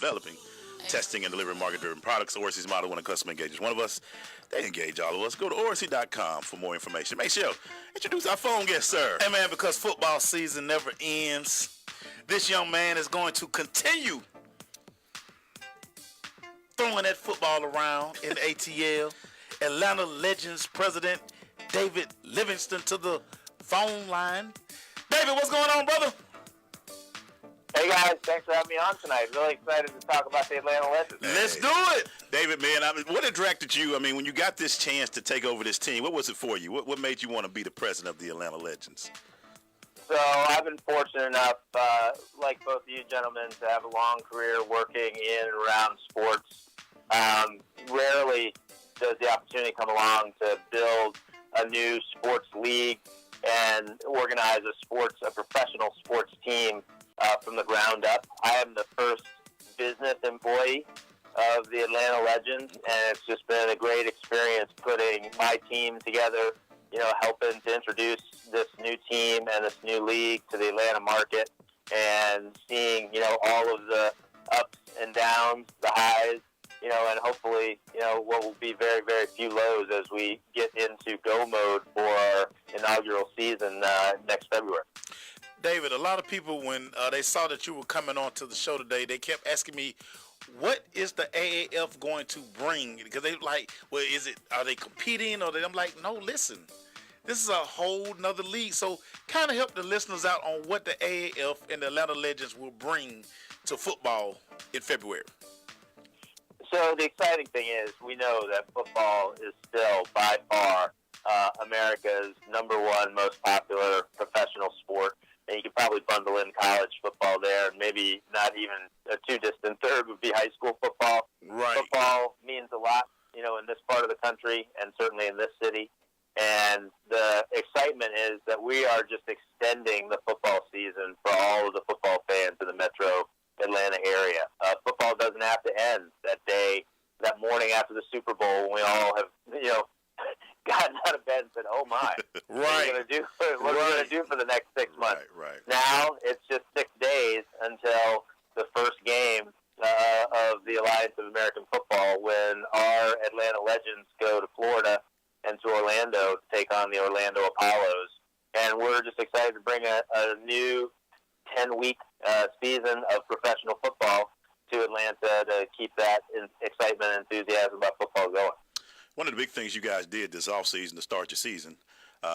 developing, testing, and delivering market-driven products. Orasi's model: when a customer engages one of us, they engage all of us. Go to Orasi.com for more information. Make sure introduce our phone guest, sir. Hey, man, because football season never ends, this young man is going to continue throwing that football around in the ATL. Atlanta Legends president David Livingston to the phone line. David, what's going on, brother? Hey guys, thanks for having me on tonight. Really excited to talk about the Atlanta Legends. Let's do it. David, man, what attracted you? I mean, when you got this chance to take over this team, what was it for you? What made you want to be the president of the Atlanta Legends? So I've been fortunate enough, like both of you gentlemen, to have a long career working in and around sports. Rarely does the opportunity come along to build a new sports league and organize a professional sports team from the ground up. I am the first business employee of the Atlanta Legends, and it's just been a great experience putting my team together, helping to introduce this new team and this new league to the Atlanta market, and seeing, all of the ups and downs, the highs, and hopefully, what will be very, very few lows as we get into go mode for our inaugural season next February. David, a lot of people, when they saw that you were coming on to the show today, they kept asking me, what is the AAF going to bring? Because they like, well, are they competing? I'm like, no, listen, this is a whole nother league. So kind of help the listeners out on what the AAF and the Atlanta Legends will bring to football in February. So the exciting thing is we know that football is still by far America's number one most popular professional sport. And you could probably bundle in college football there, and maybe not even a too distant third would be high school football. Right. Football means a lot, in this part of the country and certainly in this city. And the excitement is that we are just extending the football season for all of the football fans in the metro Atlanta area. Football doesn't have to end that morning after the Super Bowl when we all have, gotten out of bed and said, "Oh my, right. What are we going to do for the next 6 months?" Right. Now it's just 6 days until the first game of the Alliance of American Football, when our Atlanta Legends go to Florida and to Orlando to take on the Orlando Apollos, and we're just excited to bring a new 10-week season of professional football to Atlanta to keep that excitement and enthusiasm about football going. One of the big things you guys did this offseason to start your season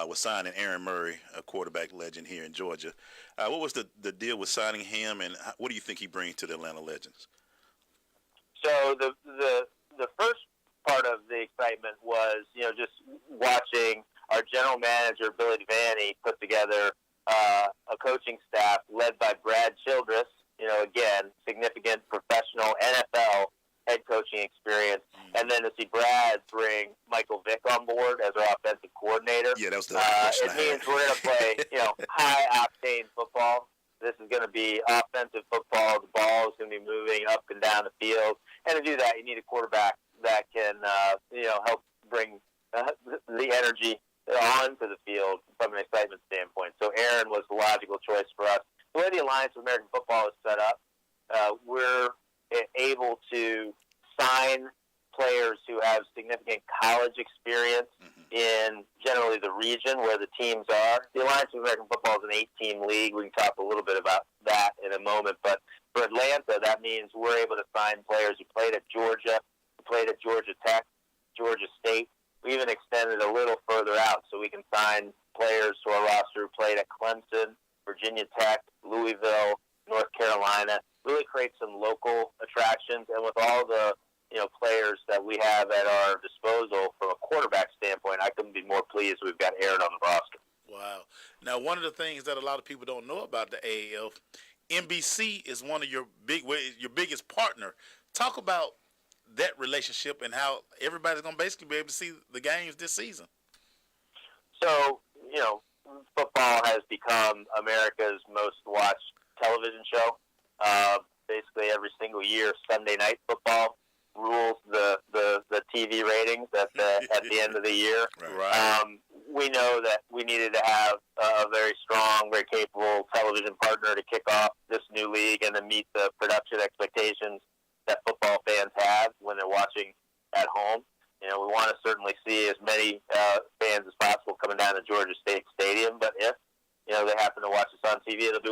was signing Aaron Murray, a quarterback legend here in Georgia. What was the deal with signing him, and what do you think he brings to the Atlanta Legends? So the first part of the excitement was, just watching our general manager, Billy Devaney, put together a coaching staff led by Brad Childress, again, significant professional NFL head coaching experience, and then to see Brad bring Michael Vick on board as our offensive coordinator. Yeah, that was the it means we're going to play, high-octane football. This is going to be offensive football. The ball is going to be moving up and down the field. And to do that, you need a quarterback that can, help bring the energy onto the field from an excitement standpoint. So Aaron was the logical choice for us. The way the Alliance of American Football is set up, we're able to sign players who have significant college experience in generally the region where the teams are. The Alliance of American Football is an 8-team league. We can talk a little bit about that in a moment. But for Atlanta, that means we're able to sign players who played at Georgia, who played at Georgia Tech, Georgia State. We even extended a little further out so we can sign players to our roster who played at Clemson, Virginia Tech, Louisville, North Carolina. Really create some local attractions, and with all the players that we have at our disposal from a quarterback standpoint, I couldn't be more pleased we've got Aaron on the roster. Wow. Now, one of the things that a lot of people don't know about the AAF, NBC is one of your biggest partner. Talk about that relationship and how everybody's going to basically be able to see the games this season. So, football has become America's most watched television show. Basically every single year, Sunday Night Football rules the TV ratings at the end of the year. Right. We know that we needed to have a very strong, very capable television partner to kick off this new league and to meet the production expectations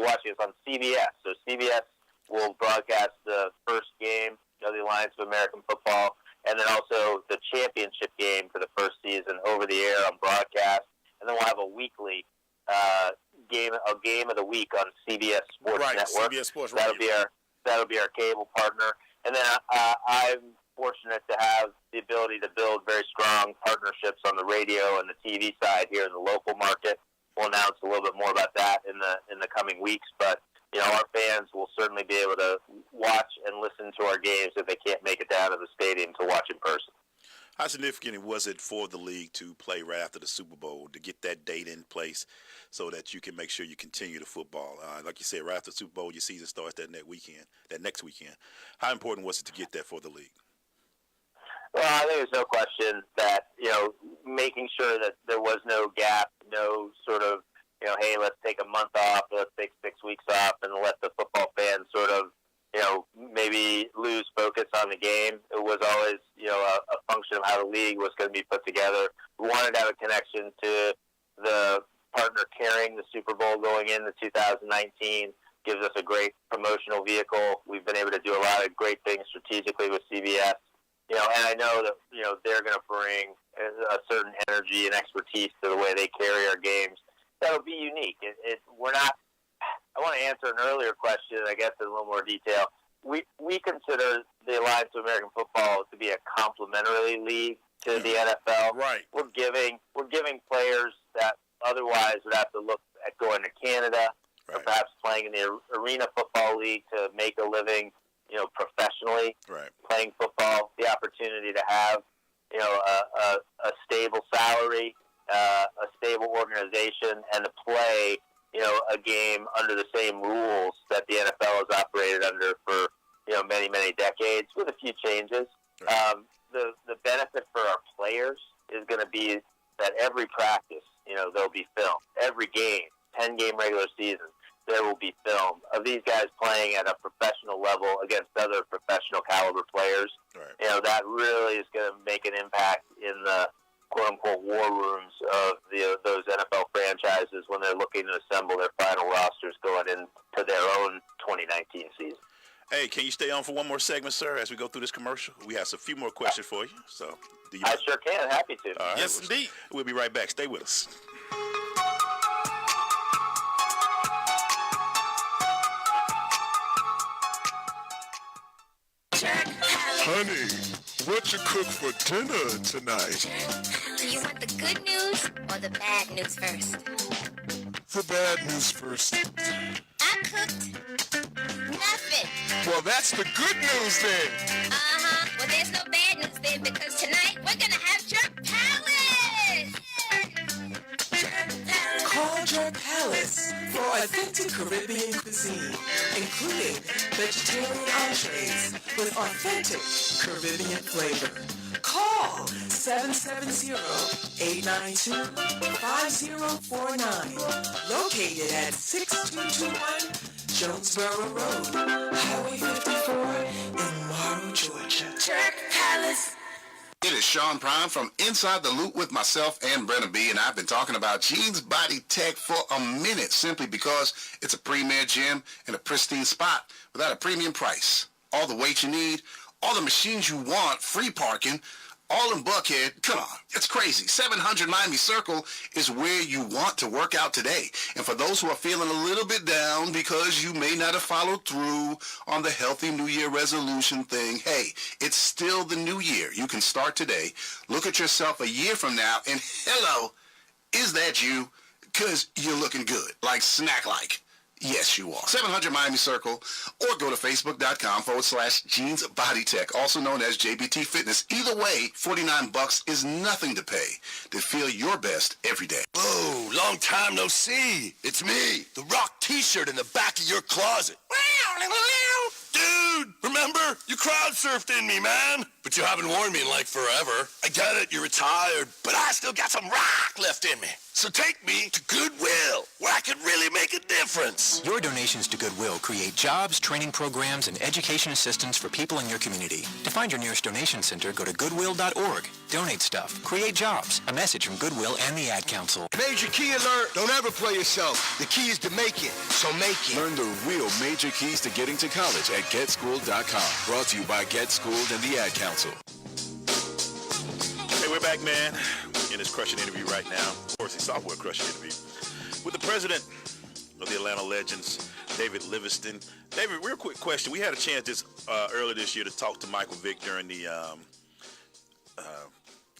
watching us on CBS. So CBS will broadcast the first game of the Alliance of American Football, and then also the championship game for the first season over the air on broadcast. And then we'll have a weekly game of the week on CBS Sports Network. CBS Sports That'll be our cable partner. And then I'm fortunate to have the ability to build very strong partnerships on the radio and the TV side here in the local market. We'll announce a little bit more about that in the coming weeks, but our fans will certainly be able to watch and listen to our games if they can't make it down to the stadium to watch in person. How significant was it for the league to play right after the Super Bowl, to get that date in place so that you can make sure you continue the football? Like you said, right after the Super Bowl, your season starts that next weekend. How important was it to get that for the league? Well, I think there's no question that, making sure that there was no gap, no sort of, hey, let's take a month off, let's take 6 weeks off, and let the football fans sort of, maybe lose focus on the game. It was always, a function of how the league was going to be put together. We wanted to have a connection to the partner carrying the Super Bowl going into 2019. Gives us a great promotional vehicle. We've been able to do a lot of great things strategically with CBS. And I know that, they're going to bring a certain energy and expertise to the way they carry our games. That'll be unique. We're not. I want to answer an earlier question, I guess, in a little more detail. We consider the Alliance of American Football to be a complementary league to the NFL. Right. We're giving players that otherwise would have to look at going to Canada or perhaps playing in the Arena Football League to make a living, professionally playing football, the opportunity to have, a stable salary, a stable organization, and to play, a game under the same rules that the NFL has operated under for, many, many decades with a few changes. The benefit for our players is going to be that every practice, there'll be film. Every game, 10-game regular season, there will be film of these guys playing at a professional level against other professional caliber players. That really is going to make an impact in the quote-unquote war rooms of those NFL franchises when they're looking to assemble their final rosters going into their own 2019 season. Hey, can you stay on for one more segment, sir, as we go through this commercial? We have a few more questions for you. So, I sure can. Happy to. All right, yes, indeed. We'll be right back. Stay with us. Honey, what you cook for dinner tonight? Do you want the good news or the bad news first? The bad news first. I cooked nothing. Well, that's the good news then. Well, there's no bad news then because tonight we're going to have Jerk Palace. Call Jerk Palace for authentic Caribbean cuisine, including vegetarian entrees with authentic Caribbean flavor. Call 770-892-5049. Located at 6221 Jonesboro Road, Highway 54 in Morrow, Georgia. Jerk Palace. It is Sean Prime from Inside the Loop with myself and Brenna B, and I've been talking about Jeans Body Tech for a minute simply because it's a premier gym in a pristine spot without a premium price. All the weight you need, all the machines you want, free parking, all in Buckhead. Come on, it's crazy. 700 Miami Circle is where you want to work out today. And for those who are feeling a little bit down because you may not have followed through on the Healthy New Year resolution thing, hey, it's still the new year. You can start today. Look at yourself a year from now and hello, is that you? Because you're looking good, like snack-like. Yes, you are. 700 Miami Circle, or go to facebook.com/Jeans Body Tech, also known as JBT Fitness. Either way, $49 is nothing to pay to feel your best every day. Oh, long time no see. It's me, the Rock t-shirt in the back of your closet. Dude, Remember? You crowd surfed in me, man. But you haven't worn me in like forever. I get it, you're retired, but I still got some rock left in me. So take me to Goodwill, where I could really make a difference. Your donations to Goodwill create jobs, training programs, and education assistance for people in your community. To find your nearest donation center, go to goodwill.org. Donate stuff. Create jobs. A message from Goodwill and the Ad Council. Major key alert. Don't ever play yourself. The key is to make it, so make it. Learn the real major keys to getting to college at GetSchooled.com. Brought to you by Get Schooled and the Ad Council. Hey, we're back, man, in this crushing interview right now. Orasi software crushing interview with the president of the Atlanta Legends, David Livingston. David, real quick question. We had a chance earlier this year to talk to Michael Vick during the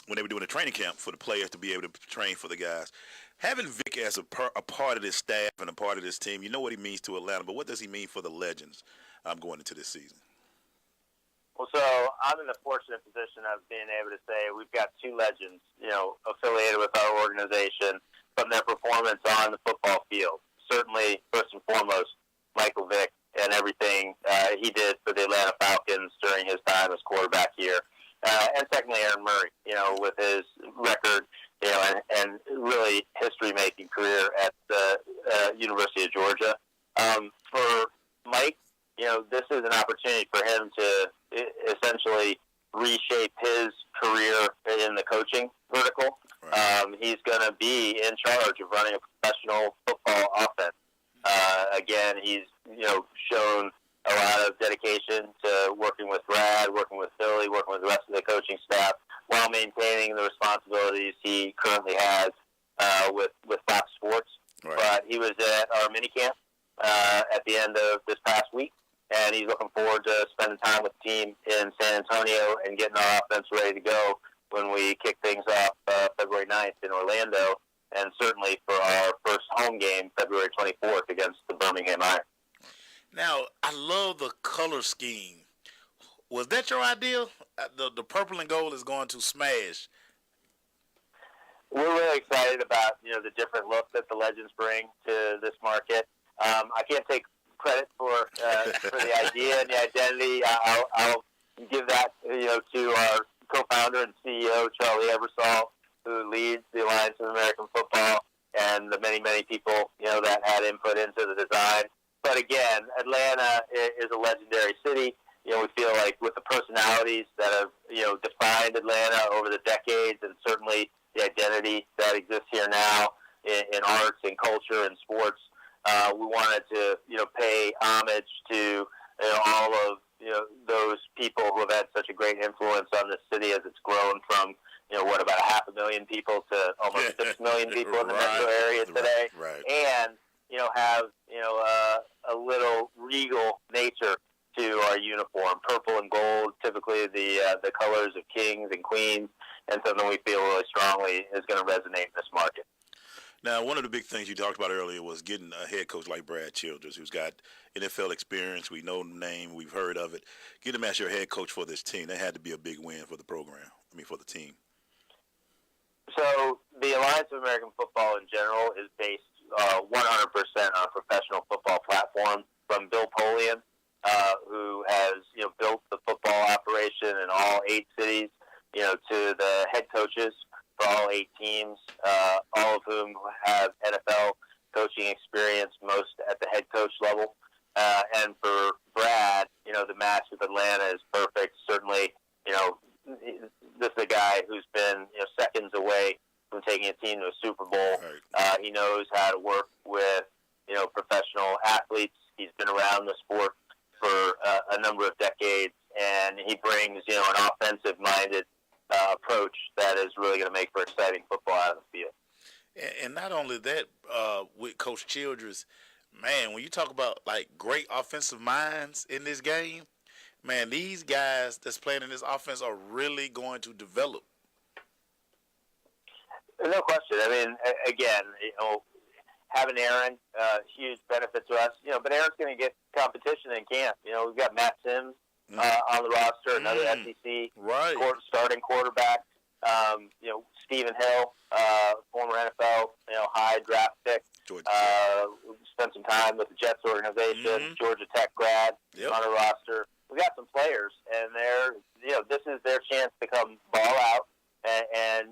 when they were doing a training camp for the players to be able to train for the guys. Having Vick as a part of this staff and a part of this team, you know what he means to Atlanta, but what does he mean for the Legends going into this season? Well, so I'm in the fortunate position of being able to say we've got two legends, affiliated with our organization from their performance on the football field. Certainly, first and foremost, Michael Vick and everything he did for the Atlanta Falcons during his time as quarterback here. And secondly, Aaron Murray, with his record, and really history-making career at the University of Georgia. For Mike, this is an opportunity for him to essentially reshape his career in the coaching vertical. Right. He's going to be in charge of running a professional football offense. Again, he's shown a lot of dedication to working with Brad, working with Philly, working with the rest of the coaching staff, while maintaining the responsibilities he currently has with Fox Sports. Right. But he was at our minicamp at the end of this past week, and he's looking forward to spending time with the team in San Antonio and getting our offense ready to go when we kick things off February 9th in Orlando, and certainly for our first home game, February 24th, against the Birmingham Iron. Now, I love the color scheme. Was that your idea? The purple and gold is going to smash. We're really excited about the different look that the Legends bring to this market. I can't take credit for the idea and the identity. I'll give that to our co-founder and CEO Charlie Ebersol, who leads the Alliance of American Football, and the many people that had input into the design. But again, Atlanta is a legendary city. We feel like with the personalities that have defined Atlanta over the decades, and certainly the identity that exists here now in arts and culture and sports, we wanted to pay homage to all of those people who have had such a great influence on this city as it's grown from about 500,000 people to almost 6 million people in the metro area today, Right. and have a little regal nature to our uniform. Purple and gold, typically the colors of kings and queens, and something we feel really strongly is going to resonate in this market. Now, one of the big things you talked about earlier was getting a head coach like Brad Childress, who's got NFL experience. We know the name. We've heard of it. Get him as your head coach for this team. That had to be a big win for the program. For the team. So the Alliance of American Football in general is based 100% on a professional football platform, from Bill Polian, who has built the football operation in all 8 cities, to the head coaches for all 8 teams, all of whom have NFL coaching experience, most at the head coach level. And for Brad, the match with Atlanta is perfect. Certainly, this is a guy who's been seconds away from taking a team to a Super Bowl. Right. He knows how to work with professional athletes. He's been around the sport for a number of decades, and he brings an offensive-minded approach that is really going to make for exciting football out of the field. And not only that, with Coach Childress, man, when you talk about like great offensive minds in this game, man, these guys that's playing in this offense are really going to develop. No question. I mean, again, having Aaron, huge benefit to us. But Aaron's going to get competition in camp. We've got Matt Sims on the roster, another SEC starting quarterback. Stephen Hill, former NFL, high draft pick. Spent some time with the Jets organization. Georgia Tech grad on the roster. we got some players, and this is their chance to come ball out and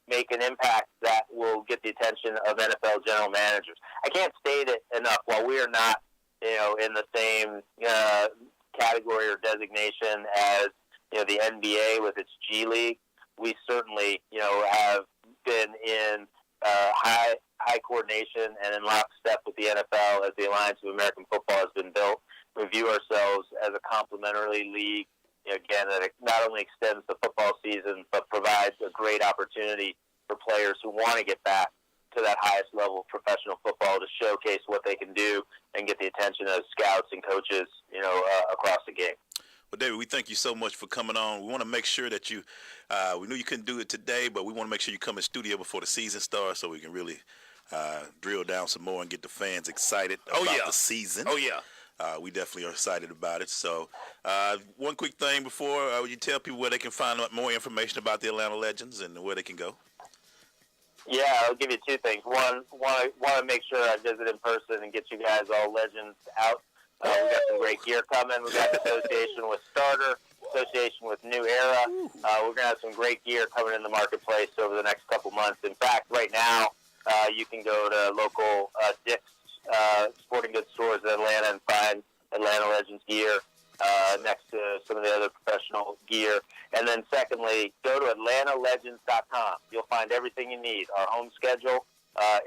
make an impact that will get the attention of NFL general managers. I can't state it enough. While we are not, in the same category or designation as the NBA with its G League, we certainly have been in high coordination and in lockstep with the NFL as the Alliance of American Football has been built. We view ourselves as a complementary league, again, that not only extends the football season, but provides a great opportunity for players who want to get back to that highest level of professional football to showcase what they can do and get the attention of scouts and coaches, across the game. Well, David, we thank you so much for coming on. We want to make sure that we knew you couldn't do it today, but we want to make sure you come in studio before the season starts so we can really drill down some more and get the fans excited about the season. Oh, yeah. We definitely are excited about it. So one quick thing before, would you tell people where they can find out more information about the Atlanta Legends and where they can go? Yeah, I'll give you two things. One, want to make sure I visit in person and get you guys all legends out. We got some great gear coming. We got association with Starter, association with New Era. We're going to have some great gear coming in the marketplace over the next couple months. In fact, right now, you can go to local Dick's sporting goods stores in Atlanta and find Atlanta Legends gear next to some of the other professional gear. And then secondly, go to AtlantaLegends.com. You'll find everything you need, our home schedule,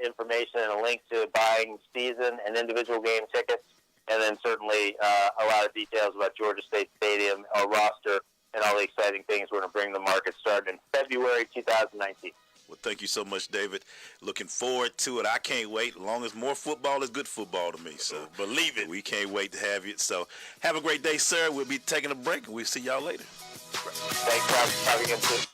information, and a link to buying season and individual game tickets, and then certainly a lot of details about Georgia State Stadium, our roster, and all the exciting things we're going to bring to the market starting in February 2019. Well, thank you so much, David. Looking forward to it. I can't wait. As long as more football is good football to me. So believe it. We can't wait to have you. So have a great day, sir. We'll be taking a break, and we'll see y'all later. Thanks for having us.